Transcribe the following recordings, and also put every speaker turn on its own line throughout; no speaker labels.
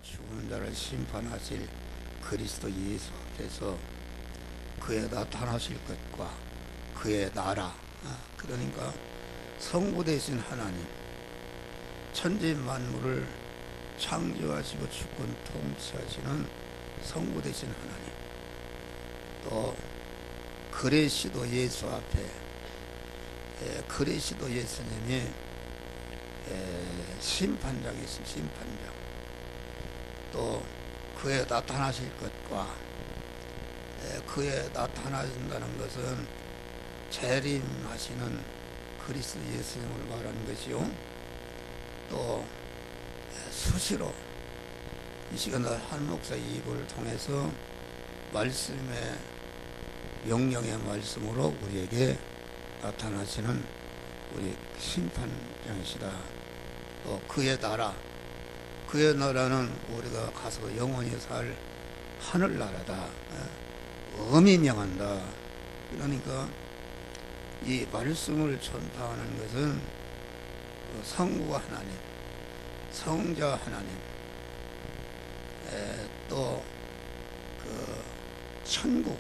죽은 자를 심판하실 그리스도 예수 앞에서 그의 나타나실 것과 그의 나라, 그러니까 성부 되신 하나님, 천지 만물을 창조하시고 주권 통치하시는 성부 되신 하나님, 또 그리스도 예수 앞에 그리스도 예수님이 심판장이신 심판장, 또 그의 나타나실 것과 그의 나타나신다는 것은 재림하시는 그리스도 예수님을 말하는 것이요, 또 수시로 이 시간 한 목사 이익을 통해서 말씀의 명령의 말씀으로 우리에게 나타나시는 우리 심판장이시다. 또 그의 나라, 그의 나라는 우리가 가서 영원히 살 하늘나라다. 엄히 명한다. 그러니까 이 말씀을 전파하는 것은 성부 하나님, 성자 하나님, 또 그 천국,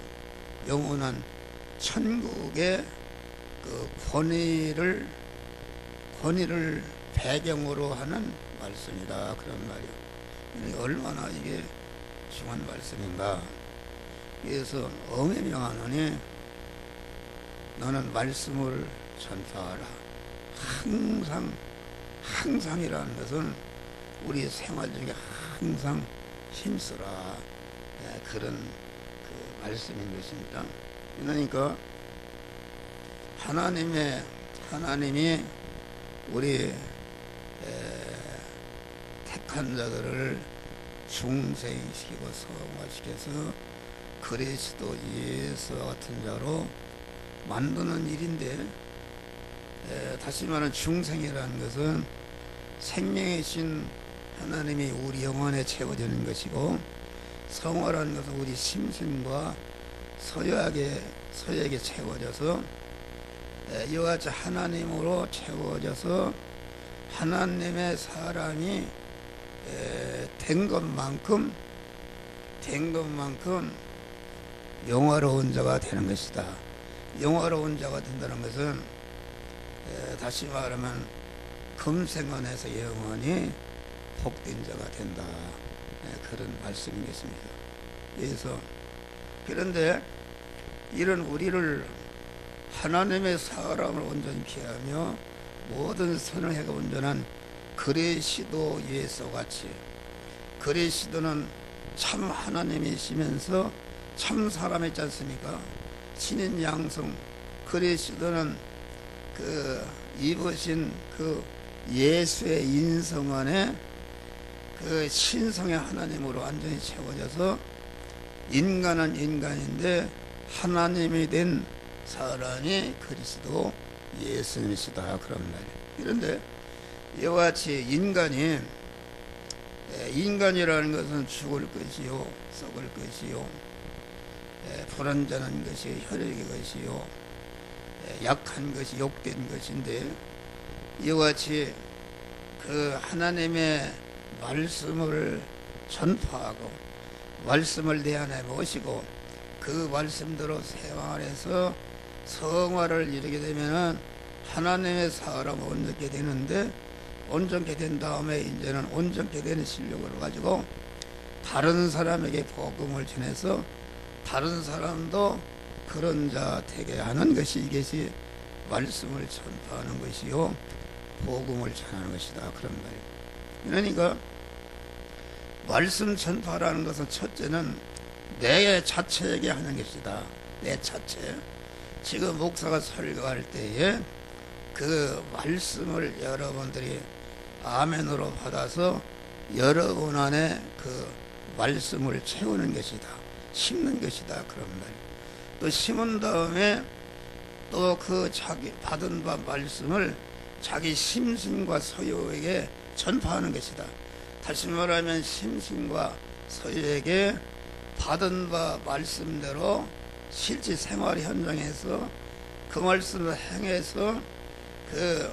영원한 천국의 그 권위를 배경으로 하는 말씀이다. 그런 말이요. 얼마나 이게 중요한 말씀인가. 그래서 엄히 명하노니 너는 말씀을 전파하라. 항상이라는 것은 우리 생활 중에 항상 힘쓰라. 그런 그 말씀인 것입니다. 그러니까 하나님이 우리 택한 자들을 중생시키고 성화시켜서 그리스도 예수와 같은 자로 만드는 일인데, 다시 말하면 중생이라는 것은 생명이신 하나님이 우리 영혼에 채워지는 것이고, 성화라는 것은 우리 심신과 서약에 채워져서 이와 같이 하나님으로 채워져서 하나님의 사람이 된 것만큼 영화로운 자가 되는 것이다. 영화로운 자가 된다는 것은 다시 말하면 금생원에서 영원히 복된 자가 된다. 그런 말씀이겠습니다. 그래서 그런데 이런 우리를 하나님의 사람을 온전히 피하며 모든 선을 행하고 온전한 그리스도 예수같이, 그리스도는 참 하나님이시면서 참 사람이지 않습니까? 신인 양성, 그리스도는 그 입으신 그 예수의 인성 안에 그 신성의 하나님으로 완전히 채워져서 인간은 인간인데 하나님이 된 사람이 그리스도 예수님이시다. 그런 말이에요. 그런데 이와 같이 인간이라는 것은 죽을 것이요, 썩을 것이요, 불완전한 것이 혈액의 것이요, 약한 것이 욕된 것인데, 이와 같이 그 하나님의 말씀을 전파하고 말씀을 내 안에 모시고 그 말씀대로 생활해서 성화를 이루게 되면은 하나님의 사람을 온전케 되는데, 온전케 된 다음에 이제는 온전케 되는 실력을 가지고 다른 사람에게 복음을 전해서 다른 사람도 그런 자 되게 하는 것이, 이것이 말씀을 전파하는 것이요, 복음을 전하는 것이다. 그런 말이에요. 그러니까 말씀 전파라는 것은 첫째는 내 자체에게 하는 것이다. 내 자체. 지금 목사가 설교할 때에 그 말씀을 여러분들이 아멘으로 받아서 여러분 안에 그 말씀을 채우는 것이다. 심는 것이다. 그런 말이에요. 또 심은 다음에 또 그 자기 받은 바 말씀을 자기 심신과 소유에게 전파하는 것이다. 다시 말하면 심신과 소유에게 받은 바 말씀대로 실제 생활 현장에서 그 말씀을 행해서 그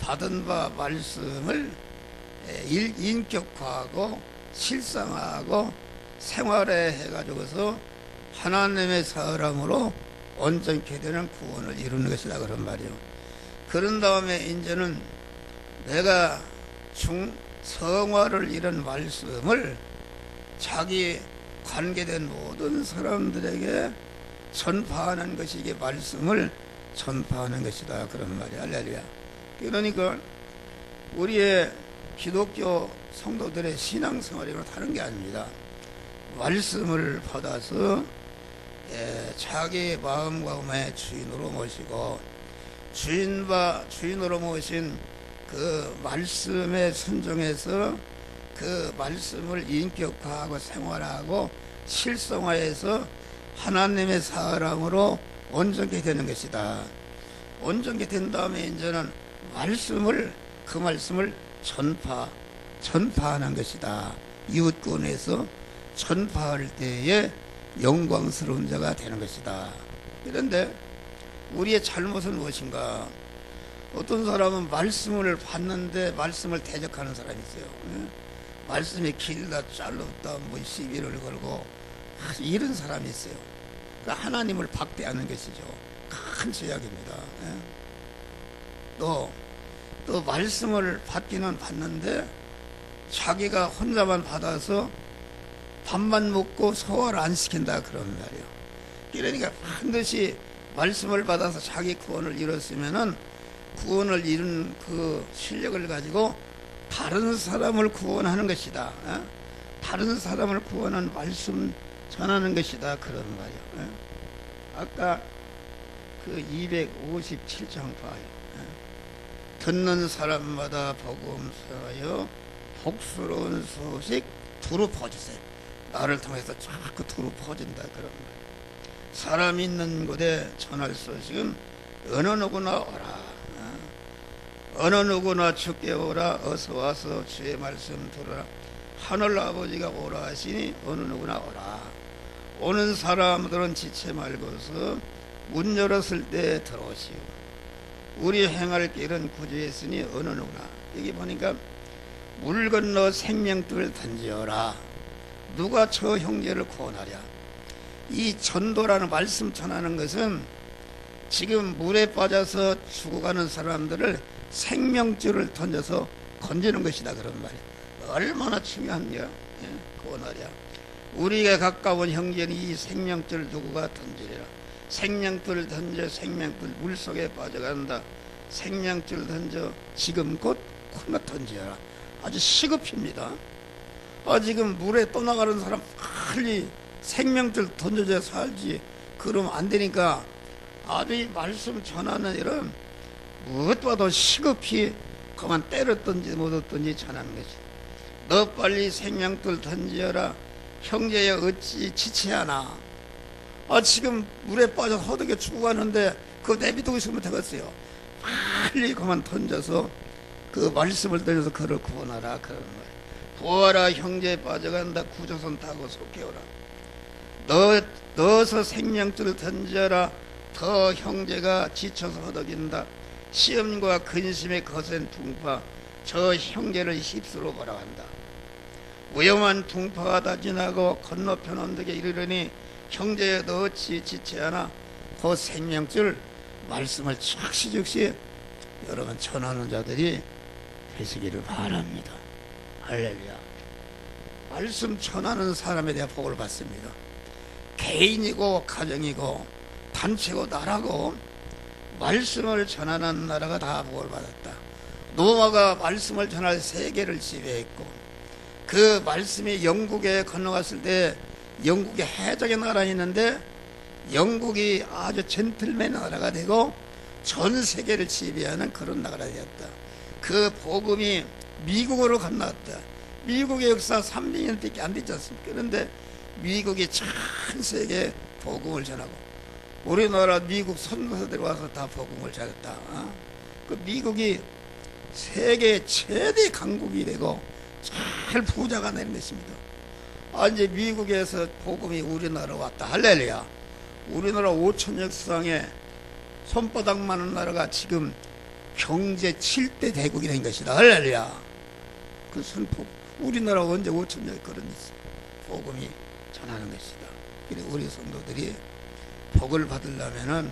받은 바 말씀을 인격화하고 실상하고 생활에 해가지고서 하나님의 사람으로 온전케 되는 구원을 이루는 것이다 그런 말이요. 그런 다음에 이제는 내가 성화를 이룬 말씀을 자기 관계된 모든 사람들에게 전파하는 것이 이게 말씀을 전파하는 것이다 그런 말이야. 할렐루야. 그러니까 우리의 기독교 성도들의 신앙생활이랑 다른 게 아닙니다. 말씀을 받아서 자기 마음과 마음의 주인으로 모시고 주인으로 모신 그 말씀에 순종해서 그 말씀을 인격화하고 생활하고 실성화해서 하나님의 사람으로 온전케 되는 것이다. 온전케 된 다음에 이제는 그 말씀을 전파하는 것이다. 이웃권에서 전파할 때에 영광스러운 자가 되는 것이다. 그런데 우리의 잘못은 무엇인가? 어떤 사람은 말씀을 받는데 말씀을 대적하는 사람이 있어요. 말씀이 길다 짧다 뭐 시비를 걸고 이런 사람이 있어요. 그러니까 하나님을 박대하는 것이죠. 큰 죄악입니다. 또 말씀을 받기는 받는데 자기가 혼자만 받아서 밥만 먹고 소화를 안 시킨다 그런 말이에요. 그러니까 반드시 말씀을 받아서 자기 구원을 이뤘으면은 구원을 이룬 그 실력을 가지고 다른 사람을 구원하는 것이다. 다른 사람을 구원하는 말씀 전하는 것이다 그런 말이에요. 아까 그 257장 봐요. 듣는 사람마다 복음서여 복스러운 소식 두루 퍼주세요. 나를 통해서 자꾸 두루 퍼진다 그런 말이에요. 사람 있는 곳에 전할 소식은 어느 누구나 오라. 어느 누구나 주께 오라. 어서 와서 주의 말씀 들으라. 하늘 아버지가 오라 하시니 어느 누구나 오라. 오는 사람들은 지체 말고서 문 열었을 때 들어오시오. 우리 행할 길은 구주했으니 어느 누구나. 여기 보니까 물 건너 생명뜰을 던지어라. 누가 저 형제를 구원하랴. 이 전도라는 말씀 전하는 것은 지금 물에 빠져서 죽어가는 사람들을 생명줄을 던져서 건지는 것이다 그런 말이에요. 얼마나 중요한냐. 구원하랴. 우리가 가까운 형제는 이 생명줄 누구가 던지리라. 생명줄 던져 생명줄 물속에 빠져간다. 생명줄 던져 지금 곧 콜라 던지어라. 아주 시급입니다. 지금 물에 떠나가는 사람 빨리 생명줄 던져줘야 살지. 그러면 안 되니까 아주 이 말씀 전하는 일은 무엇보다도 시급히 그만 때렸든지 못했든지 전하는 것이. 너 빨리 생명줄 던지어라. 형제여 어찌 지체하나. 지금 물에 빠져 허덕에 죽어가는데 그거 내비두고 있으면 되겠어요. 빨리 그만 던져서 그 말씀을 던져서 그를 구원하라 그런 거예요. 보아라 형제에 빠져간다. 구조선 타고 속해오라. 넣어서 생명줄을 던져라. 더 형제가 지쳐서 허덕인다. 시험과 근심의 거센 풍파 저 형제를 휩쓸어 걸어간다. 위험한 풍파가 다 지나고 건너편 언덕에 이르려니 형제여 너 어찌 지체하나. 그 생명줄 말씀을 즉시 여러분 전하는 자들이 되시기를 바랍니다. 할렐루야. 말씀 전하는 사람에 대한 복을 받습니다. 개인이고 가정이고 단체고 나라고 말씀을 전하는 나라가 다 복을 받았다. 노아가 말씀을 전할 세계를 지배했고 그 말씀이 영국에 건너갔을 때 영국의 해적의 나라가 있는데 영국이 아주 젠틀맨 나라가 되고 전 세계를 지배하는 그런 나라가 되었다. 그 복음이 미국으로 건너갔다. 미국의 역사 300년밖에 안 되지 않습니까? 그런데 미국이 전 세계에 복음을 전하고 우리나라 미국 선교사들이 와서 다 복음을 전했다. 그 미국이 세계 최대 강국이 되고 잘 부자가 되는 것입니다. 이제 미국에서 복음이 우리나라 왔다. 할렐루야. 우리나라 5천 역사상에 손바닥만한 나라가 지금 경제 7대 대국이 된 것이다. 할렐루야. 그 우리나라 언제 5천년 그런 복음이 전하는 것이다. 그래 우리 성도들이 복을 받으려면은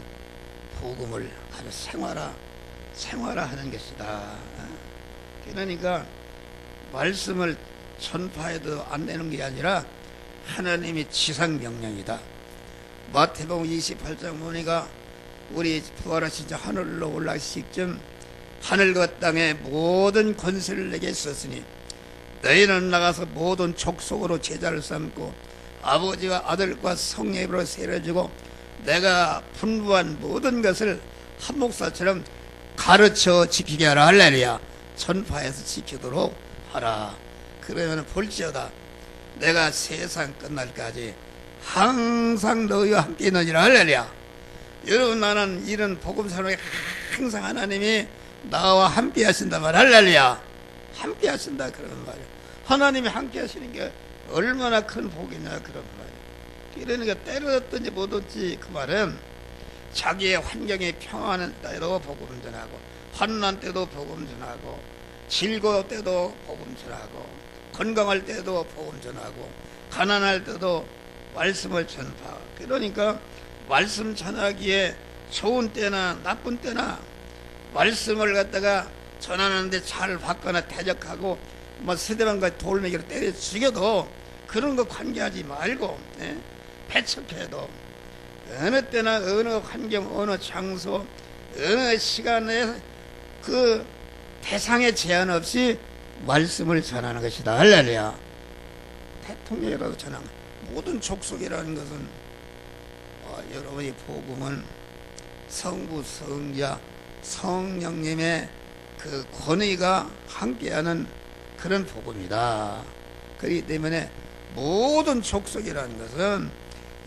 복음을 아주 생활화하는 것이다. 그러니까 말씀을 전파해도 안 되는 게 아니라 하나님의 지상명령이다. 마태복음 28장 보니까 우리 부활하신 자 하늘로 올라가시 직전 하늘과 땅의 모든 권세를 내게 썼으니 너희는 나가서 모든 족속으로 제자를 삼고 아버지와 아들과 성령으로 세례주고 내가 분부한 모든 것을 한 목사처럼 가르쳐 지키게 하라. 할렐루야. 전파해서 지키도록 하라. 그러면 볼지어다 내가 세상 끝날까지 항상 너희와 함께 있느니라. 할렐루야. 여러분 나는 이런 복음 사역에 항상 하나님이 나와 함께 하신다 말. 할렐루야. 함께 하신다 그런 말이야. 하나님이 함께 하시는 게 얼마나 큰 복이냐 그런 말이야. 그러니까 때려졌든지 못 얻지 그 말은 자기의 환경이 평안한 때도 복음 전하고 환난 때도 복음 전하고 즐거울 때도 복음 전하고 건강할 때도 복음 전하고 가난할 때도 말씀을 전파. 그러니까 말씀 전하기에 좋은 때나 나쁜 때나 말씀을 갖다가 전하는데 잘 받거나 대적하고 뭐 세대방과 돌멩이로 때려 죽여도 그런 거 관계하지 말고 배척해도 어느 때나 어느 환경 어느 장소 어느 시간에 그 대상에 제한 없이 말씀을 전하는 것이다. 할렐루야. 대통령이라도 전하는 모든 족속이라는 것은 여러분의 복음은 성부 성자 성령님의 그 권위가 함께하는 그런 복음이다. 그렇기 때문에 모든 족속이라는 것은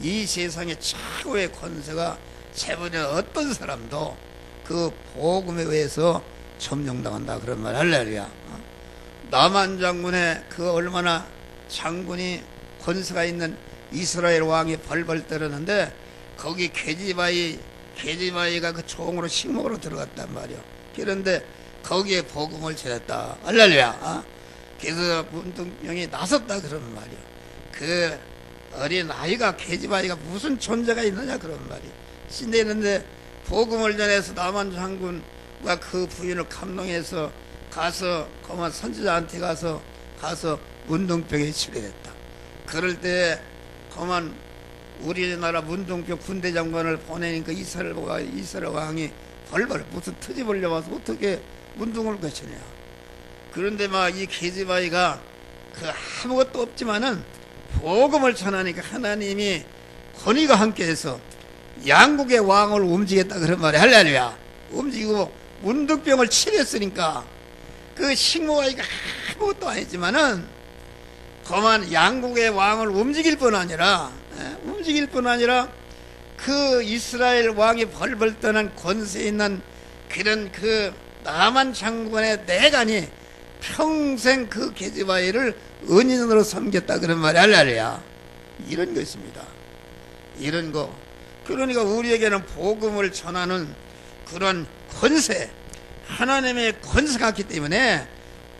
이 세상의 최고의 권세가 세번에 어떤 사람도 그 복음에 의해서 점령당한다 그런 말. 할렐루야. 나만 장군의 그 얼마나 장군이 권세가 있는 이스라엘 왕이 벌벌 떨었는데 거기 계지바위가 그 총으로 식목으로 들어갔단 말이요. 그런데 거기에 복음을 전했다. 할렐루야. 그래서 문둥병이 나섰다 그러는 말이요. 그 어린 아이가 계지바위가 무슨 존재가 있느냐 그런 말이요. 신대는데 복음을 전해서 남한 장군과 그 부인을 감동해서 가서 그만 선지자한테 가서 문둥병에 치료됐다. 그럴 때 그만 우리나라 문둥병 군대 장관을 보내니까 이스라엘 왕이 벌벌 무슨 트집을 내와서 어떻게 문둥을 거치냐. 그런데 막 이 계지바위가 그 아무것도 없지만은 복음을 전하니까 하나님이 권위가 함께해서 양국의 왕을 움직였다 그런 말이야. 할렐루야. 움직이고 문둥병을 치료했으니까 그 식모아이가 아무것도 아니지만은 그만 양국의 왕을 움직일 뿐 아니라 그 이스라엘 왕이 벌벌 떠난 권세 있는 그런 그 남한 장군의 내간이 평생 그 계지바위를 은인으로 섬겼다 그런 말이 할렐루야. 이런 것입니다. 이런 거. 그러니까 우리에게는 복음을 전하는 그런 권세, 하나님의 권세가 있기 때문에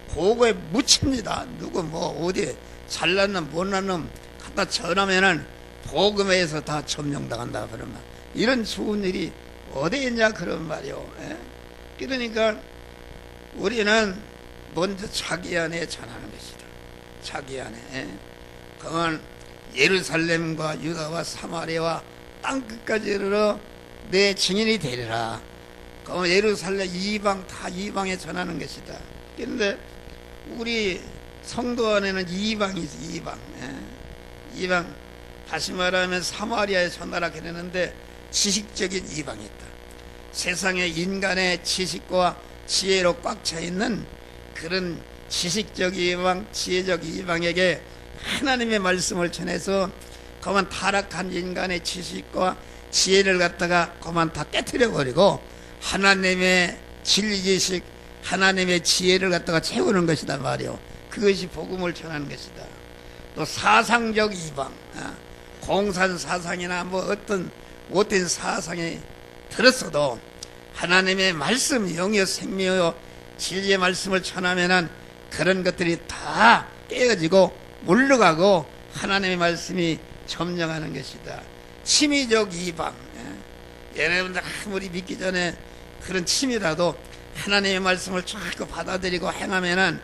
복음에 묻힙니다. 누구 뭐 어디 잘난 놈 못난 놈 갖다 전하면은 복음에서 다 점령당한다 그런 말. 이런 좋은 일이 어디 있냐 그런 말이요. 그러니까 우리는 먼저 자기 안에 전하는 것이다. 자기 안에. 그건 예루살렘과 유다와 사마리아와 땅끝까지 이르러 내 증인이 되리라. 그건 예루살렘 이방 다 이방에 전하는 것이다. 그런데 우리 성도 안에는 이방이지. 이방 다시 말하면 사마리아에 전하라 그러는데 지식적인 이방이 있다. 세상에 인간의 지식과 지혜로 꽉 차 있는 그런 지식적 이방, 지혜적 이방에게 하나님의 말씀을 전해서 그만 타락한 인간의 지식과 지혜를 갖다가 그만 다 깨트려 버리고 하나님의 진리 지식, 하나님의 지혜를 갖다가 채우는 것이다 말이요. 그것이 복음을 전하는 것이다. 또 사상적 이방, 공산 사상이나 뭐 어떤 못된 사상이 들었어도 하나님의 말씀, 영이요 생명이요 진리의 말씀을 전하면은 그런 것들이 다 깨어지고 물러가고 하나님의 말씀이 점령하는 것이다. 침의적 이방. 여러분들 아무리 믿기 전에 그런 침이라도 하나님의 말씀을 자꾸 받아들이고 행하면은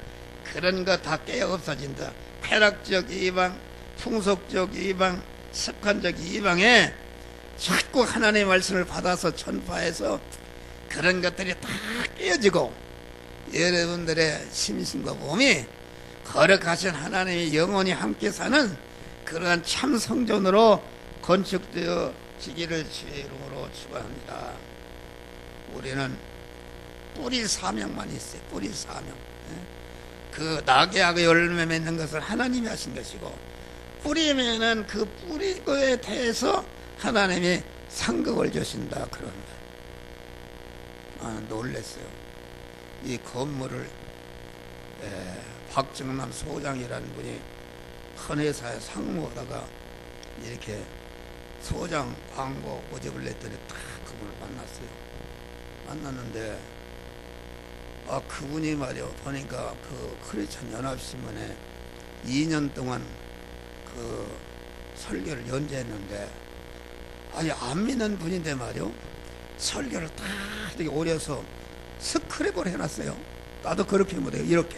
그런 거 다 깨어 없어진다. 쾌락적 이방, 풍속적 이방, 습관적 이방에 자꾸 하나님의 말씀을 받아서 전파해서 그런 것들이 다 깨어지고 여러분들의 심신과 몸이 거룩하신 하나님의 영원히 함께 사는 그러한 참 성전으로 건축되어지기를 주의 이름으로 축원합니다. 우리는 뿌리 사명만 있어요. 뿌리 사명. 그 낙엽하고 열매 맺는 것을 하나님이 하신 것이고 뿌리면은 그 뿌리에 대해서 하나님이 상급을 주신다. 그런 말. 놀랬어요. 이 건물을 박정남 소장이라는 분이 큰 회사에 상무하다가 이렇게 소장 광고 모집을 냈더니 딱 그분을 만났어요. 만났는데 그분이 말이요 보니까 그 크리스천 연합신문에 2년 동안 그 설교를 연재했는데 아니 안 믿는 분인데 말이요 설교를 딱 이렇게 오려서 스크랩을 해놨어요. 나도 그렇게 못해요. 이렇게.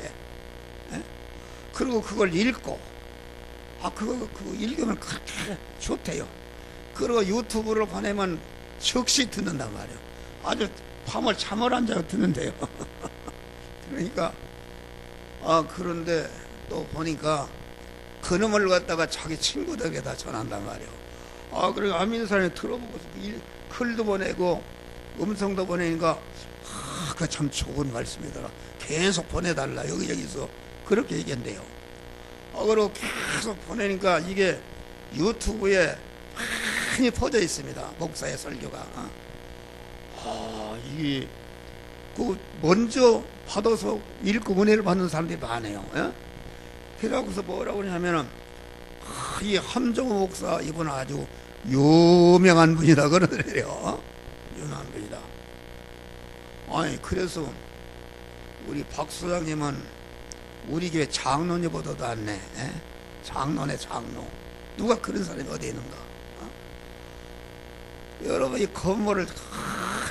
예? 그리고 그걸 읽고 그거 읽으면 그렇게 좋대요. 그리고 유튜브로 보내면 즉시 듣는단 말이에요. 아주 밤을 잠을 안 자고 듣는데요. 그러니까 그런데 또 보니까 그놈을 갖다가 자기 친구들에게다 전한단 말이에요. 그리고 안 믿는 사람이 들어보고 글도 보내고 음성도 보내니까 그 참 좋은 말씀이더라. 계속 보내달라. 여기저기서 그렇게 얘기한대요. 그리고 계속 보내니까 이게 유튜브에 많이 퍼져 있습니다. 목사의 설교가. 이게 그 먼저 받아서 읽고 은혜를 받는 사람들이 많아요. 예? 그래갖고서 뭐라고 하냐면은 이 함정호 목사 이분 아주 유명한 분이다 그러더래요. 유명한 분이다. 아니 그래서 우리 박 소장님은 우리 교회 장로님보다도 안 내. 예? 장로네 장로. 누가 그런 사람이 어디 있는가? 여러분 이 건물을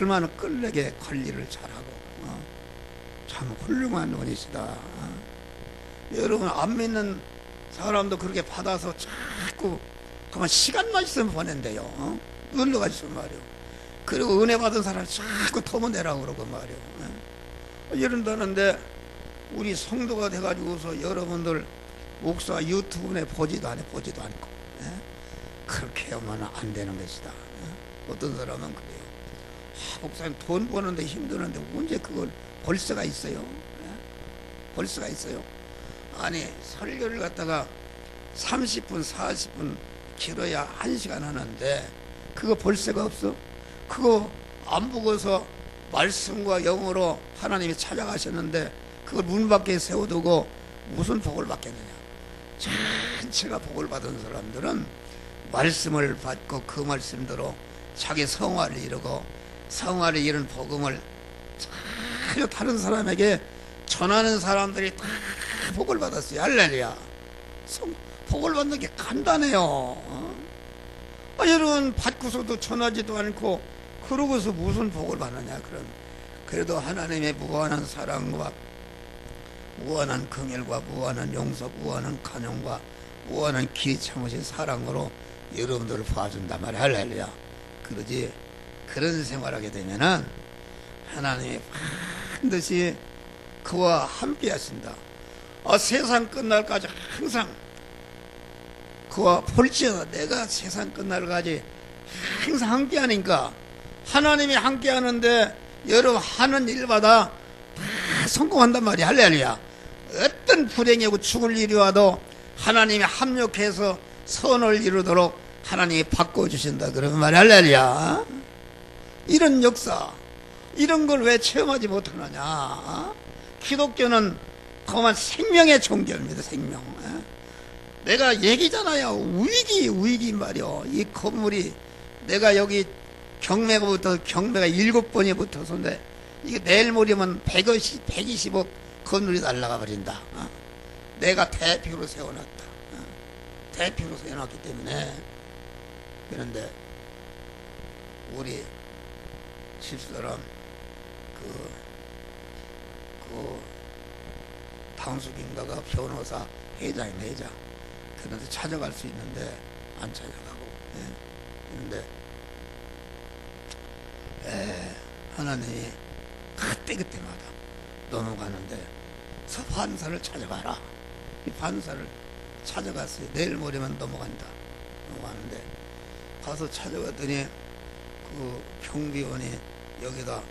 얼마나 끌레게 관리를 잘하고 참 훌륭한 분이시다. 여러분 안 믿는 사람도 그렇게 받아서 자꾸 그만 시간만 있으면 보낸대요. 눌러가지고 말이요. 그리고 은혜 받은 사람 자꾸 터무내라고 그러고 말이요. 이런다는데 우리 성도가 돼가지고서 여러분들 목사 유튜브에 보지도 않고 그렇게 하면 안 되는 것이다. 어떤 사람은 그래요. 목사님 돈 버는데 힘드는데 언제 그걸 볼 수가 있어요? 볼 수가 있어요? 아니 설교를 갖다가 30분 40분 길어야 1시간 하는데 그거 볼 수가 없어? 그거 안 보고서 말씀과 영으로 하나님이 찾아가셨는데 그걸 문 밖에 세워두고 무슨 복을 받겠느냐. 전체가 복을 받은 사람들은 말씀을 받고 그 말씀대로 자기 성화를 이루고 성화를 이룬 복음을 전혀 다른 사람에게 전하는 사람들이 다 복을 받았어요. 할렐루야. 복을 받는 게 간단해요. 여러분 받고서도 전하지도 않고 그러고서 무슨 복을 받느냐. 그래도 하나님의 무한한 사랑과 무한한 긍휼과 무한한 용서, 무한한 간용과 무한한 기 참으신 사랑으로 여러분들을 봐준단 말이야. 할렐루야. 그러지 그런 생활하게 되면은 하나님이 반드시 그와 함께 하신다. 세상 끝날까지 항상 그와 볼지어다. 내가 세상 끝날까지 항상 함께 하니까 하나님이 함께 하는데 여러분 하는 일마다 다 성공한단 말이야. 할렐루야. 어떤 불행이 오고 죽을 일이 와도 하나님이 합력해서 선을 이루도록 하나님이 바꿔주신다. 그러면 말이야. 할렐루야. 이런 역사 이런 걸 왜 체험하지 못하느냐. 기독교는 그만 생명의 종교입니다. 생명. 내가 얘기잖아요. 위기 말이요. 이 건물이 내가 여기 경매가 7번이 붙어서인데 이게 내일 모레면 120억 건물이 날아가 버린다. 내가 대표로 세워놨다. 대표로 세워놨기 때문에. 그런데 우리 집사람 그 당숙인가가 변호사 회장. 그런데 찾아갈 수 있는데 안 찾아가고. 그런데 하나님이 그때마다 넘어가는데 판사를 찾아가라. 이 판사를 찾아갔어요. 내일 모레면 넘어가는데 가서 찾아갔더니 그 경비원이 여기다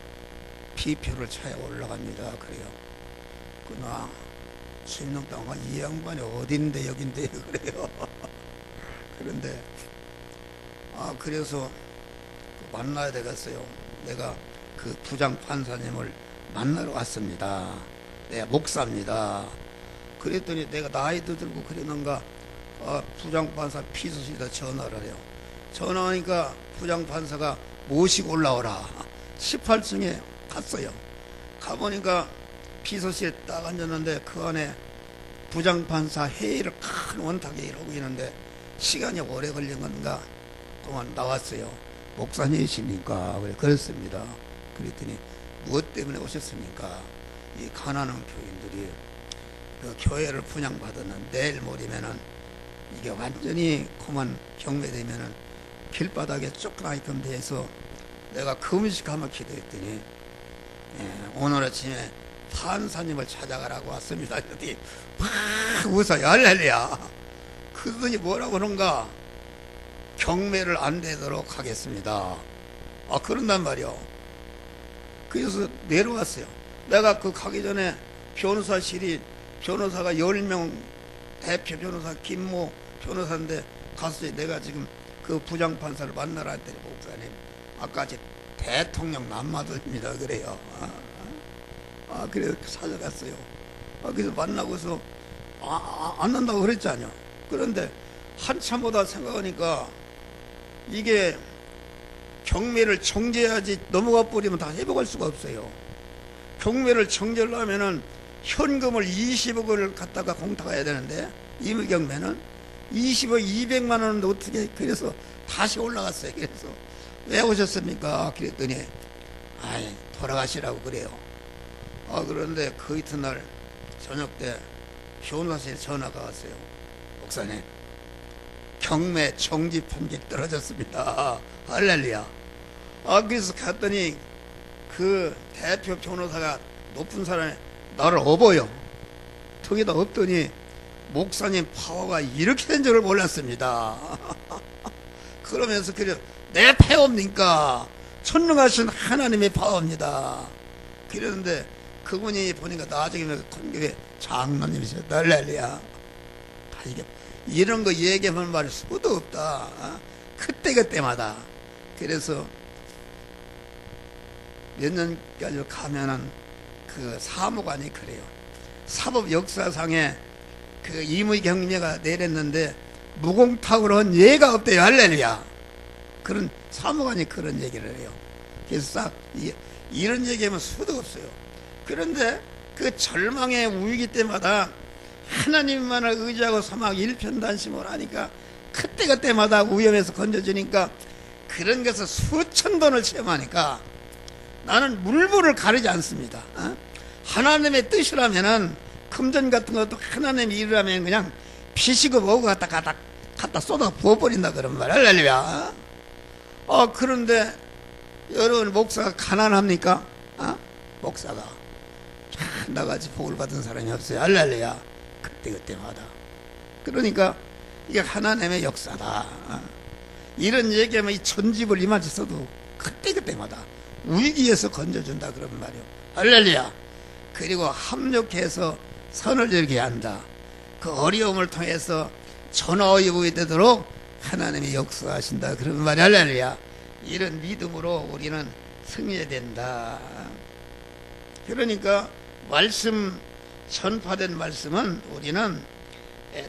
비표를 차에 올라갑니다. 그래요. 그나 수입령 동안 이 양반이 어딘데 여긴데 그래요. 그런데 그래서 만나야 되겠어요. 내가 그 부장 판사님을 만나러 왔습니다. 내가 목사입니다. 그랬더니 내가 나이도 들고 그랬는가 부장 판사 비서실에다 전화를 해요. 전화하니까 부장 판사가 모시고 올라오라. 18층에 갔어요. 가보니까 비서실에 딱 앉았는데 그 안에 부장 판사 회의를 큰 원탁 회의를 하고 있는데 시간이 오래 걸린 건가 동안 나왔어요. 목사님이십니까? 그랬습니다. 그랬더니 무엇 때문에 오셨습니까? 이 가난한 교인들이 그 교회를 분양받았는 내일 모레면은 이게 완전히 그만 경매되면은 길바닥에 쫓겨나게끔 돼서 내가 금식하며 기도했더니 오늘 아침에 판사님을 찾아가라고 왔습니다. 그랬더니 막 웃어요. 할렐루야. 그러더니 뭐라고 그런가? 경매를 안 되도록 하겠습니다. 그런단 말이요. 그래서 내려왔어요. 내가 그 가기 전에 변호사가 10명 대표 변호사 김모 변호사인데 갔어요. 내가 지금 그 부장판사를 만나라 했더니 목사님 아까 대통령 남마들입니다. 그래요. 그래서 찾아갔어요. 그래서 만나고서 안 난다고 그랬잖아요. 그런데 한참보다 생각하니까 이게 경매를 정지해야지 넘어가 버리면 다 회복할 수가 없어요. 경매를 정지하려면은 현금을 20억을 갖다가 공탁해야 되는데 임의경매는 20억 200만 원인데 어떻게 그래서 다시 올라갔어요. 그래서 왜 오셨습니까? 그랬더니 돌아가시라고 그래요. 그런데 그 이튿날 저녁 때 변호사실에 전화가 왔어요. 목사님 경매 정지 판결 떨어졌습니다. 할렐루야. 그래서 갔더니 그 대표 변호사가 높은 사람이 나를 업어요. 턱에다 업더니 목사님 파워가 이렇게 된 줄을 몰랐습니다. 그러면서 그래 내 파워입니까? 천능하신 하나님의 파워입니다. 그랬는데 그분이 보니까 나중에 건교회 장로님이셨다. 할렐루야. 이게 이런 거 얘기하면 말할 수도 없다. 그때마다. 그래서 몇 년까지 가면은 그 사무관이 그래요. 사법 역사상에 그 임의경매가 내렸는데 무공탁으로 한 예가 없대요. 할렐루야. 그런 사무관이 그런 얘기를 해요. 그래서 싹 이런 얘기하면 수도 없어요. 그런데 그 절망의 위기 때마다 하나님만을 의지하고 소망 일편단심을 하니까 그때마다 위험에서 건져주니까 그런 것을 수천 번을 체험하니까 나는 물불을 가리지 않습니다. 하나님의 뜻이라면은 금전 같은 것도 하나님의 일이라면 그냥 피시고 뭐고 갖다 쏟아 부어버린다 그런 말. 할렐루야. 그런데 여러분 목사가 가난합니까? 목사가 나같이 복을 받은 사람이 없어요. 할렐루야. 그때마다. 그러니까 이게 하나님의 역사다. 이런 얘기하면 이 천집을 이만치 써도 그때마다 위기에서 건져준다 그런 말이요. 할렐루야. 그리고 합력해서 선을 열게 한다. 그 어려움을 통해서 전화위복이 되도록 하나님이 역사하신다 그런 말이. 할렐루야. 이런 믿음으로 우리는 승리해야 된다. 그러니까 말씀 전파된 말씀은 우리는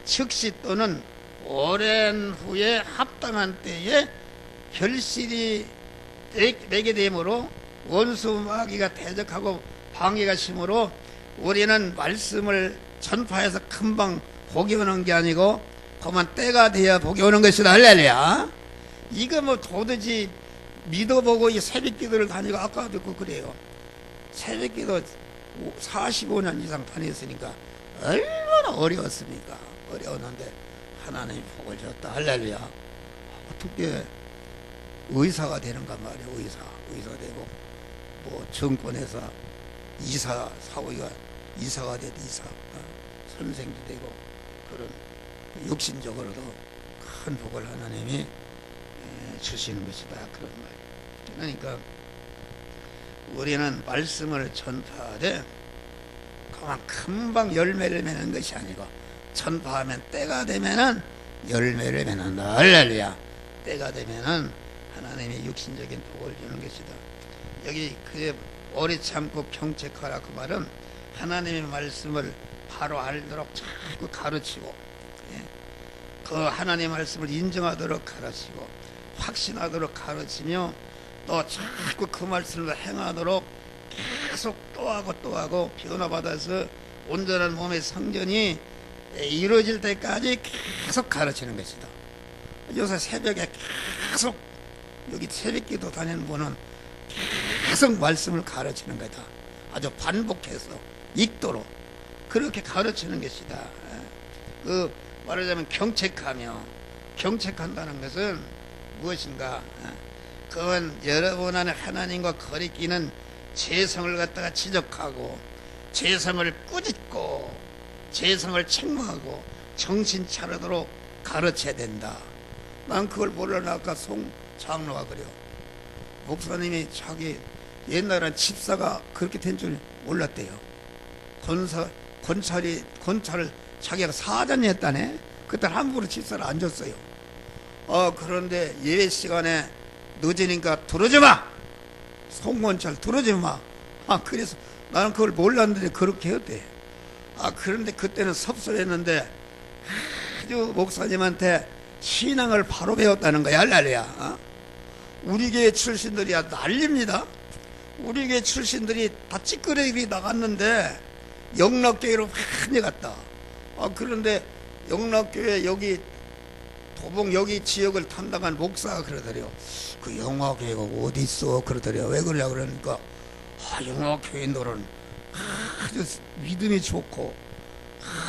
즉시 또는 오랜 후에 합당한 때에 결실이 내게 되므로 원수 마귀가 대적하고 방해가 심으로 우리는 말씀을 전파해서 금방 복이 오는 게 아니고 그만 때가 돼야 복이 오는 것이다. 할렐루야. 이거 뭐 도대체 믿어보고 이 새벽기도를 다니고 아까 듣고 그래요. 새벽기도 45년 이상 다녔으니까 얼마나 어려웠습니까? 어려웠는데 하나님이 복을 줬다. 할렐루야. 어떻게 의사가 되는가 말이야. 의사 되고 뭐 정권에서 이사 사위가 이사가 되고 선생도 되고 그런 육신적으로도 큰 복을 하나님이 주시는 것이다. 그런 말이에요. 그러니까 우리는 말씀을 전파하되 그만 금방 열매를 맺는 것이 아니고 전파하면 때가 되면은 열매를 맺는다. 할렐루야. 때가 되면은 하나님이 육신적인 복을 주는 것이다. 여기 그 오래 참고 경책하라 그 말은 하나님의 말씀을 바로 알도록 자꾸 가르치고 그 하나님의 말씀을 인정하도록 가르치고 확신하도록 가르치며 또 자꾸 그 말씀을 행하도록 계속 또 하고 변화받아서 온전한 몸의 성전이 이루어질 때까지 계속 가르치는 것이다. 요새 새벽에 계속 여기 새벽기도 다니는 분은 계속 말씀을 가르치는 거다. 아주 반복해서 읽도록 그렇게 가르치는 것이다. 그 말하자면 경책한다는 것은 무엇인가? 그건 여러분 안에 하나님과 거리끼는 죄성을 갖다가 지적하고 죄성을 꾸짖고 죄성을 책망하고 정신 차리도록 가르쳐야 된다. 난 그걸 몰라나 아까 송 장로가 그래요. 목사님이 자기 옛날엔 집사가 그렇게 된 줄 몰랐대요. 권찰을 자기가 사전이 했다네. 그때 함부로 집사를 안 줬어요. 그런데 예배 시간에 늦으니까 들어주마! 송권찰 들어주마! 그래서 나는 그걸 몰랐는데 그렇게 했대. 그런데 그때는 섭섭했는데 아주 목사님한테 신앙을 바로 배웠다는 거야. 할렐루야. 우리 교회 출신들이야 난립니다. 우리 교회 출신들이 다 찌끄레기 나갔는데 영락교회로 많이 갔다. 그런데 영락교회 여기 도봉 여기 지역을 담당한 목사가 그러더래요. 그 영화교회가 어디 있어? 그러더래요. 왜 그러냐 그러니까 영화교회인들은 아주 믿음이 좋고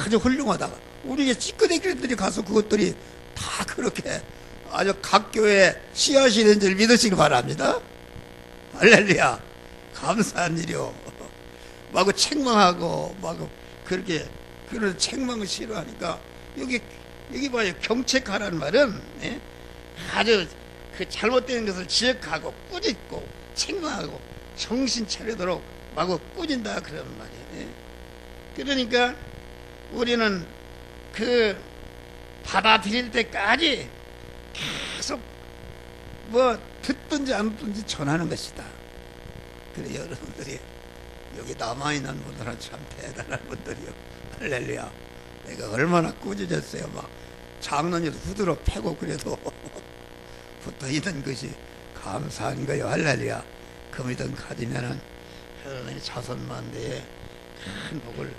아주 훌륭하다. 우리 교회 찌끄레기들이 가서 그것들이 다 그렇게 아주 각 교회에 씨앗이 된 줄 믿으시기 바랍니다. 할렐루야. 감사한 일이요. 마구 책망하고 마구 그렇게 그런 책망을 싫어하니까 여기 봐요. 경책하라는 말은 아주 그 잘못된 것을 지적하고 꾸짖고 책망하고 정신 차리도록 마구 꾸진다 그런 말이에요. 그러니까 우리는 그 받아들일 때까지 계속 뭐 듣든지 안 듣든지 전하는 것이다. 그래 여러분들이 여기 남아있는 분들은 참 대단한 분들이요. 할렐루야. 내가 얼마나 꾸짖었어요. 막 장로님도 후드로 패고 그래도 붙어있는 것이 감사한 거예요. 할렐루야. 그 믿음 가지면은 하나님의 자손만대에 큰 복을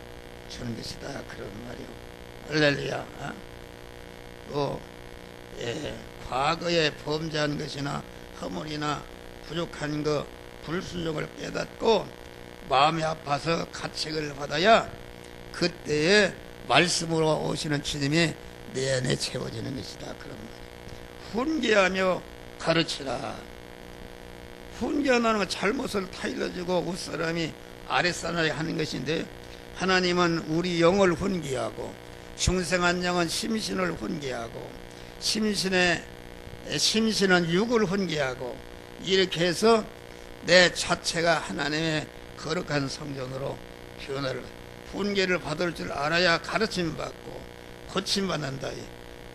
주는 것이다. 그런 말이요. 할렐루야. 또 과거에 범죄한 것이나 허물이나 부족한 것 불순종을 깨닫고 마음이 아파서 가책을 받아야 그때에 말씀으로 오시는 주님이 내 안에 채워지는 것이다. 그런 말이에요. 훈계하며 가르치라. 훈계한다는 건 잘못을 타일러주고 윗사람이 아랫사람이 하는 것인데 하나님은 우리 영을 훈계하고 중생한 영은 심신을 훈계하고 심신은 육을 훈계하고 이렇게 해서 내 자체가 하나님의 거룩한 성전으로 변화를 훈계를 받을 줄 알아야 가르침 받고 고침 받는다.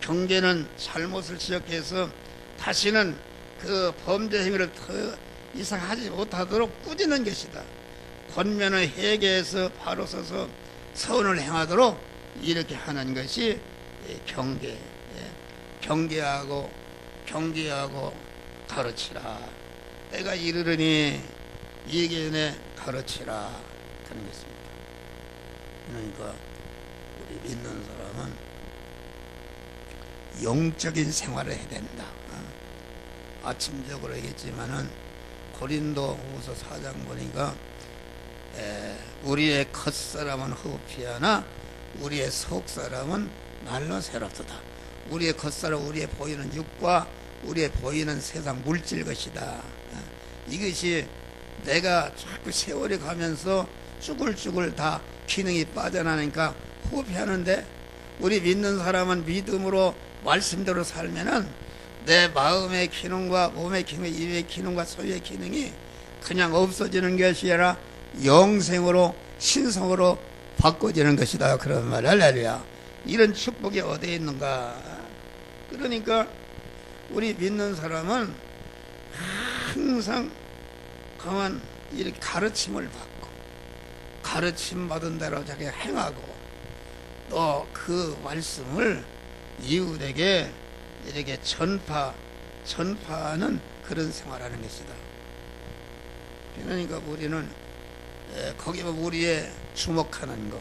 경계는 잘못을 지적해서 다시는 그 범죄 행위를 더 이상 하지 못하도록 꾸짖는 것이다. 권면을 회개해서 바로 서서 선을 행하도록 이렇게 하는 것이 경계. 경계하고 가르치라. 때가 이르르니 이기 전에 가르치라. 그런 것입니다. 그러니까 우리 믿는 사람은 영적인 생활을 해야 된다. 아침적으로 얘기했지만은 고린도 후서 4장 보니까 우리의 겉사람은 흡피하나 우리의 속사람은 날로 새롭도다. 우리의 겉사람, 우리의 보이는 육과 우리의 보이는 세상 물질 것이다. 이것이 내가 자꾸 세월이 가면서 쭈글쭈글 다 기능이 빠져나니까 흡피하는데, 우리 믿는 사람은 믿음으로 말씀대로 살면은 내 마음의 기능과 몸의 기능, 입의 기능과 소유의 기능이 그냥 없어지는 것이 아니라 영생으로 신성으로 바꿔지는 것이다. 그런 말. 할렐루야. 이런 축복이 어디에 있는가? 그러니까 우리 믿는 사람은 항상 그만 이렇게 가르침을 받고 가르침 받은 대로 자기가 행하고 또 그 말씀을 이웃에게 이렇게 전파하는 그런 생활하는 것이다. 그러니까 우리는 거기에 우리의 주목하는 것,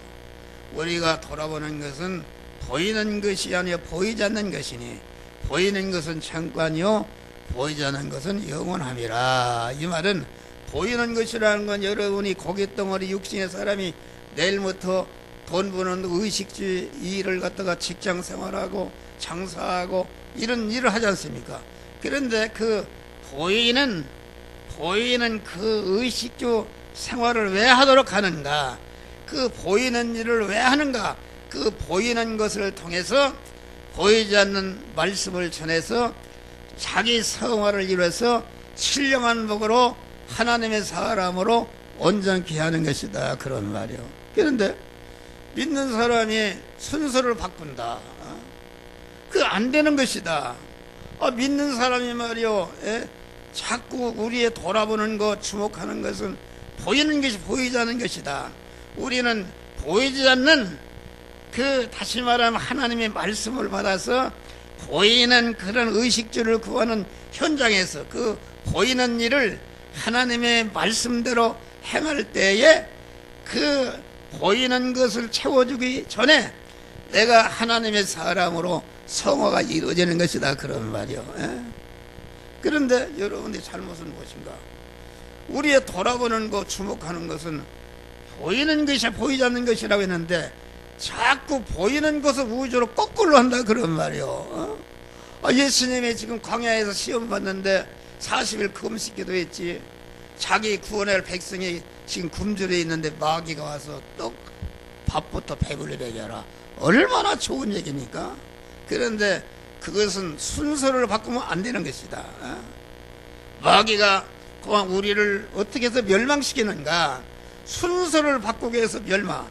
우리가 돌아보는 것은 보이는 것이 아니라 보이지 않는 것이니 보이는 것은 잠깐이요 보이지 않는 것은 영원함이라. 이 말은 보이는 것이라는 건 여러분이 고깃덩어리 육신의 사람이 내일부터 돈 버는 의식주의 일을 갖다가 직장 생활하고 장사하고 이런 일을 하지 않습니까? 그런데 그 보이는 그 의식주 생활을 왜 하도록 하는가? 그 보이는 일을 왜 하는가? 그 보이는 것을 통해서 보이지 않는 말씀을 전해서 자기 성화를 이루어서 신령한 복으로 하나님의 사람으로 온전케 하는 것이다. 그런 말이요. 그런데 믿는 사람이 순서를 바꾼다. 그 안 되는 것이다. 믿는 사람이 말이요, 자꾸 우리의 돌아보는 것, 주목하는 것은 보이는 것이 보이지 않는 것이다. 우리는 보이지 않는 그 다시 말하면 하나님의 말씀을 받아서 보이는 그런 의식주를 구하는 현장에서 그 보이는 일을 하나님의 말씀대로 행할 때에 그 보이는 것을 채워주기 전에 내가 하나님의 사람으로 성화가 이루어지는 것이다. 그런 말이요. 그런데 여러분의 잘못은 무엇인가? 우리의 돌아보는 것, 주목하는 것은 보이는 것이 보이지 않는 것이라고 했는데 자꾸 보이는 것을 우주로 거꾸로 한다. 그런 말이요. 예수님이 지금 광야에서 시험 받는데 40일 금식 기도했지. 자기 구원할 백성이 지금 굶주려 있는데 마귀가 와서 떡 밥부터 배불리 먹여라. 얼마나 좋은 얘기입니까? 그런데 그것은 순서를 바꾸면 안 되는 것이다. 마귀가 그만 우리를 어떻게 해서 멸망시키는가? 순서를 바꾸기 위해서 멸망.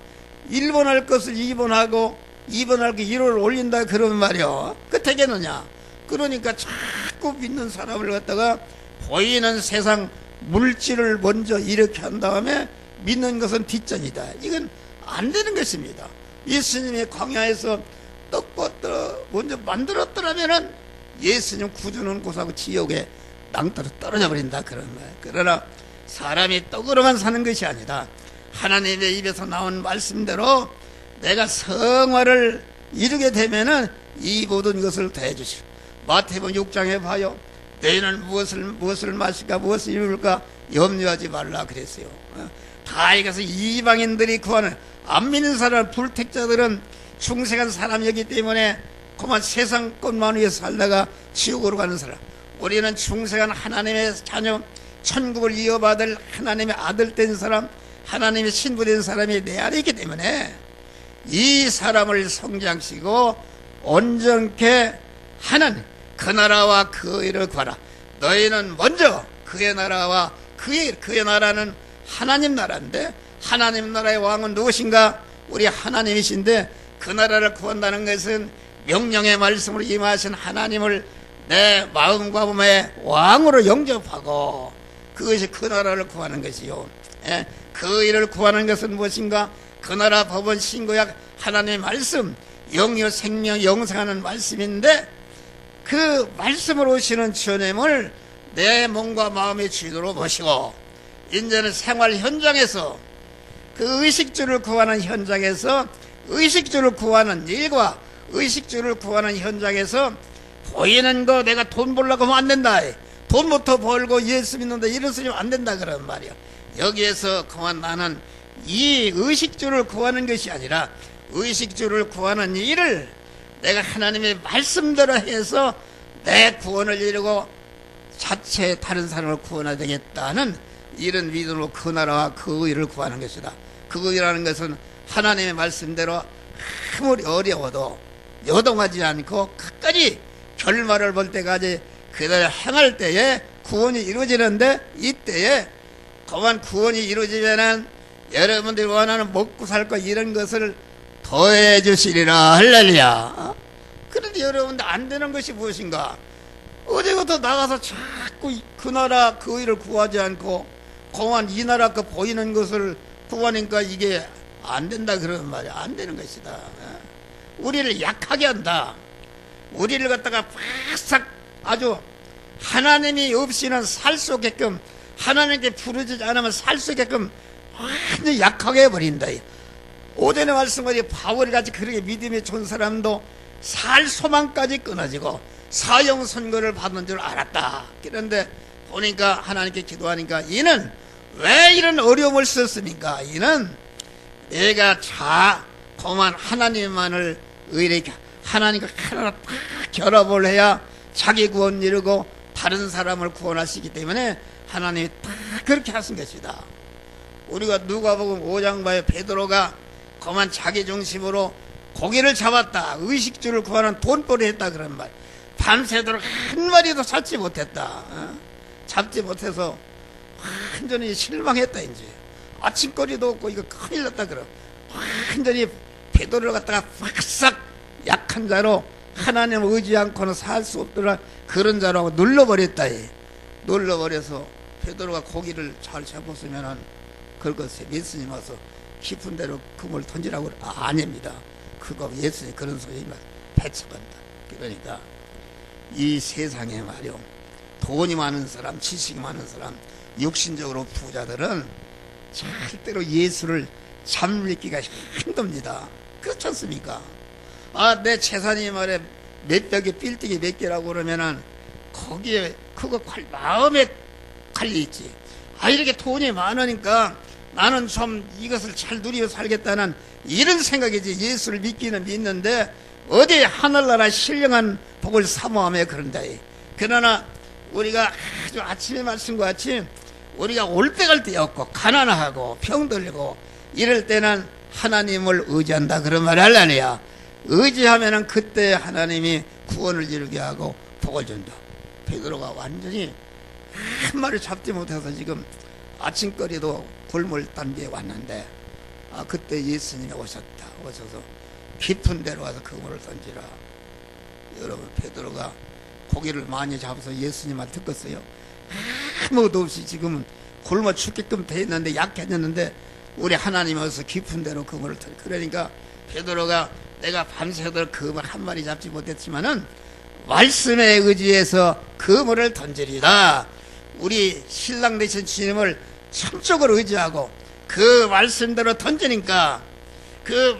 1번 할 것을 2번 하고 2번 할 거 1호를 올린다. 그런 말이요. 그 되겠느냐? 그러니까 자꾸 믿는 사람을 갖다가 보이는 세상 물질을 먼저 이렇게 한 다음에 믿는 것은 뒷전이다. 이건 안 되는 것입니다. 예수님이 광야에서 떡부터 먼저 만들었더라면은 예수님 구주는 곳하고 지옥에 낭떠러 떨어져 버린다. 그런 말. 그러나 사람이 떡으로만 사는 것이 아니다. 하나님의 입에서 나온 말씀대로 내가 성화를 이루게 되면은 이 모든 것을 더해 주시오. 마태복음 6장에 봐요. 너희는 무엇을 마실까 무엇을 입을까 염려하지 말라 그랬어요. 다 이것서 이방인들이 구하는 안 믿는 사람 불택자들은 중생한 사람이기 때문에 그만 세상 것만 위해 살다가 지옥으로 가는 사람. 우리는 중생한 하나님의 자녀, 천국을 이어받을 하나님의 아들 된 사람, 하나님의 신부 된 사람이 내 안에 있기 때문에 이 사람을 성장시키고 온전케 하는 그 나라와 그 일을 구하라. 너희는 먼저 그의 나라와 그의 나라는 하나님 나라인데 하나님 나라의 왕은 누구신가? 우리 하나님이신데 그 나라를 구한다는 것은 명령의 말씀으로 임하신 하나님을 내 마음과 몸의 왕으로 영접하고 그것이 그 나라를 구하는 것이요. 그 일을 구하는 것은 무엇인가? 그 나라 법원 신구약 하나님의 말씀 영유 생명 영생하는 말씀인데 그 말씀으로 오시는 주님을 내 몸과 마음의 주인으로 모시고 이제는 생활 현장에서 그 의식주를 구하는 현장에서 의식주를 구하는 일과 의식주를 구하는 현장에서 보이는 거 내가 돈 벌려고 하면 안 된다. 돈부터 벌고 예수 믿는다 이랬으면 안 된다 그런 말이야. 여기에서 그만 나는 이 의식주를 구하는 것이 아니라 의식주를 구하는 일을 내가 하나님의 말씀대로 해서 내 구원을 이루고 자체 다른 사람을 구원해야 되겠다는 이런 믿음으로 그 나라와 그 의를 구하는 것이다. 그 의라는 것은 하나님의 말씀대로 아무리 어려워도 요동하지 않고 끝까지 결말을 볼 때까지 그대로 행할 때에 구원이 이루어지는데, 이때에 그만 구원이 이루어지면은 여러분들이 원하는 먹고 살 것 이런 것을 더해 주시리라. 할렐루야. 그런데 여러분들 안 되는 것이 무엇인가? 어제부터 나가서 자꾸 그 나라 그 의를 구하지 않고 그만 이 나라 그 보이는 것을 구하니까 이게 안 된다 그러는 말이야. 안 되는 것이다. 우리를 약하게 한다. 우리를 갖다가 바싹 아주 하나님이 없이는 살 수 없게끔, 하나님께 부르지 않으면 살 수 없게끔 완전히 약하게 해버린다. 오전에 말씀하신 바울같이 그렇게 믿음이 좋은 사람도 살 소망까지 끊어지고 사형 선고를 받는 줄 알았다. 그런데 보니까 하나님께 기도하니까 이는 왜 이런 어려움을 썼습니까? 이는 내가 그만 하나님만을 의뢰 하나님과 하나 다 결합을 해야 자기 구원 이루고 다른 사람을 구원하시기 때문에 하나님이 다 그렇게 하신 것이다. 우리가 누가복음 5장 봐요. 베드로가 그만 자기 중심으로 고기를 잡았다. 의식주를 구하는 돈벌이 했다 그런 말. 밤새도록 한 마리도 잡지 못했다. 잡지 못해서 완전히 실망했다. 이제 아침거리도 없고 이거 큰일 났다 그럼 완전히 베드로를 갖다가 싹 약한 자로 하나님을 의지 않고는 살 수 없더라 그런 자라고 눌러버렸다. 눌러버려서 베드로가 고기를 잘 잡았으면은 그것에 예수님 와서 깊은 데로 그물 던지라고 아닙니다. 그거 예수님 그런 소리만 배척한다. 그러니까 이 세상에 말이요, 돈이 많은 사람, 지식이 많은 사람, 육신적으로 부자들은 절대로 예수를 잠기기가 힘듭니다. 그렇지 않습니까? 내 재산이 말에 몇 벽에 빌딩이 몇 개라고 그러면은 거기에 그거 마음에 갈려있지. 이렇게 돈이 많으니까 나는 좀 이것을 잘 누리고 살겠다는 이런 생각이지. 예수를 믿기는 믿는데 어디 하늘나라 신령한 복을 사모하며 그런다. 그러나 우리가 아주 아침에 말씀과 같이 우리가 올 때 갈 때 없고 가난하고 병들고 이럴 때는 하나님을 의지한다 그런 말 할라니야. 의지하면은 그때 하나님이 구원을 이루게 하고 복을 준다. 베드로가 완전히 한 마리 잡지 못해서 지금 아침거리도 굴물 단계에 왔는데 그때 예수님이 오셨다. 오셔서 깊은 데로 와서 그물을 던지라. 여러분, 베드로가 고기를 많이 잡아서 예수님한테 듣겠어요? 아무것도 없이 지금은 굶어 죽게끔 돼 있는데 약해졌는데 우리 하나님이 와서 깊은 데로 그물을 던져. 그러니까 베드로가 내가 밤새도록 그물 한 마리 잡지 못했지만은 말씀에 의지해서 그물을 던지리라. 우리 신랑 되신 주님을 전적으로 의지하고 그 말씀대로 던지니까 그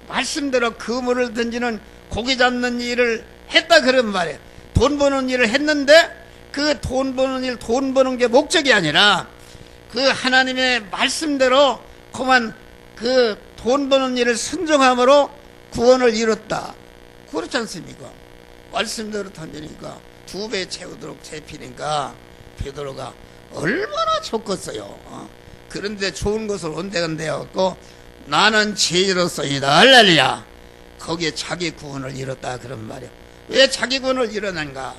말씀대로 그물을 던지는 고기 잡는 일을 했다 그런 말이에요. 돈 버는 일을 했는데 그 돈 버는 게 목적이 아니라 그 하나님의 말씀대로 그만 그 돈 버는 일을 순종함으로 구원을 이뤘다. 그렇지 않습니까? 말씀대로 던지니까 2배 채우도록 잡히니까 베드로가 얼마나 좋겠어요. 그런데 좋은 것을 온데간데였고 나는 죄인으로서이다. 할렐루야. 거기에 자기 구원을 이뤘다 그런 말이야. 왜 자기 구원을 이뤄낸가?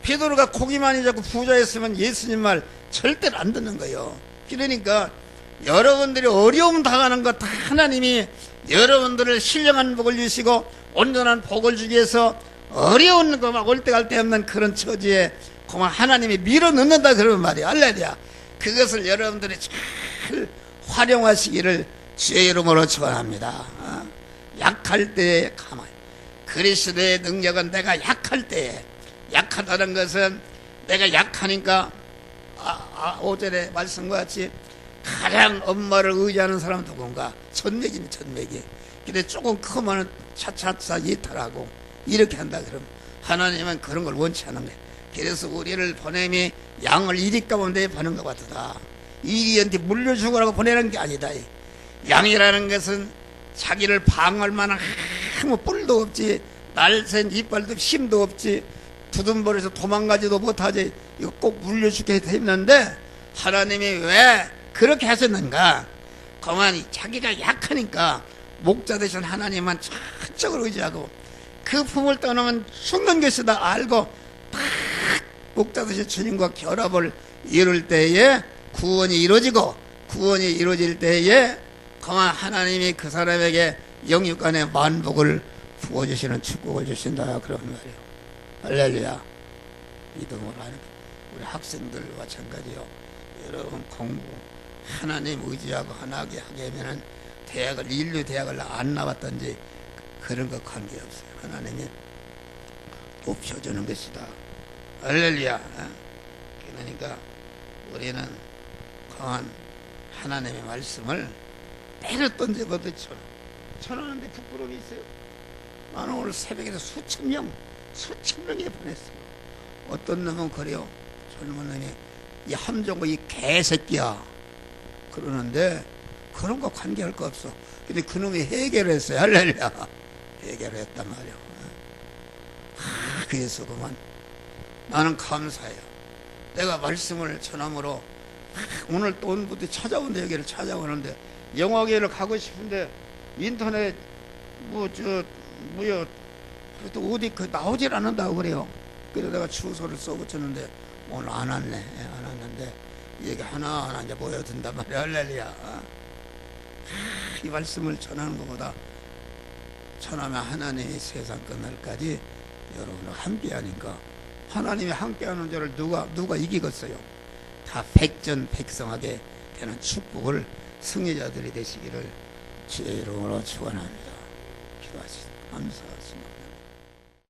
베드로가 고기만이 잡고 부자였으면 예수님 말 절대로 안 듣는 거예요. 그러니까 여러분들이 어려움 당하는 것 다 하나님이 여러분들을 신령한 복을 주시고 온전한 복을 주기 위해서 어려운 거 막 올 때 갈 때 없는 그런 처지에 그만 하나님이 밀어넣는다 그러는 말이야. 할렐루야. 그것을 여러분들이 잘 활용하시기를 주의 이름으로 축원합니다. 약할 때에 가만히 그리스도의 능력은 내가 약할 때에, 약하다는 것은 내가 약하니까 오전에 말씀과 같이 가장 엄마를 의지하는 사람은 누군가? 전맥이네, 전맥이. 근데 조금 크면 차차차 이탈하고 이렇게 한다 그러면 하나님은 그런 걸 원치 않은 거예요. 그래서 우리를 보냄이 양을 이리 가운데 보는 것 같다. 이리한테 물려주고라고 보내는 게 아니다. 양이라는 것은 자기를 방어할 만한 아무 뿔도 없지, 날쌘 이빨도 힘도 없지, 두둔버려서 도망가지도 못하지. 이거 꼭 물려주게 했는데 하나님이 왜 그렇게 하셨는가? 그만 자기가 약하니까 목자 되신 하나님만 전적으로 의지하고 그 품을 떠나면 죽는 것이다 알고 딱 목자 되신 주님과 결합을 이룰 때에 구원이 이루어지고, 구원이 이루어질 때에 그만 하나님이 그 사람에게 영육간의 만복을 부어주시는 축복을 주신다 그런 말이에요. 할렐루야. 믿음으로 하는 우리 학생들 마찬가지요. 여러분 공부 하나님 의지하고 하나하게 하게 하면은 대학을 인류 대학을 안 나왔던지 그런 거 관계없어요. 하나님이 높여주는 것이다. 할렐루야. 그러니까 우리는 강한 하나님의 말씀을 때려 던져봐도 전하는데 부끄러움이 있어요. 나는 오늘 새벽에도 수천 명이 보냈어요. 어떤 놈은 그래요. 젊은 놈이 이 함정고 이 개새끼야 그러는데 그런 거 관계할 거 없어. 근데 그놈이 해결을 했어요. 할렐루야. 해결을 했단 말이야. 그래서 그만 나는 감사해요. 내가 말씀을 전함으로 오늘 또 오늘부터 찾아온대. 여기를 찾아오는데 영화계를 가고 싶은데 인터넷 그래도 어디 나오질 않는다고 그래요. 그래서 내가 주소를 써붙였는데 오늘 안 왔네. 안 왔는데 얘기 하나하나 이제 모여든단 말이야. 할렐루야. 이 말씀을 전하는 것보다 전하면 하나님이 세상 끝날까지 여러분과 함께 하니까 하나님이 함께 하는 자를 누가 이기겠어요. 다 백전백성하게 되는 축복을 승리자들이 되시기를 주의 이름으로 축원합니다. 기도하시다. 감사하십니다.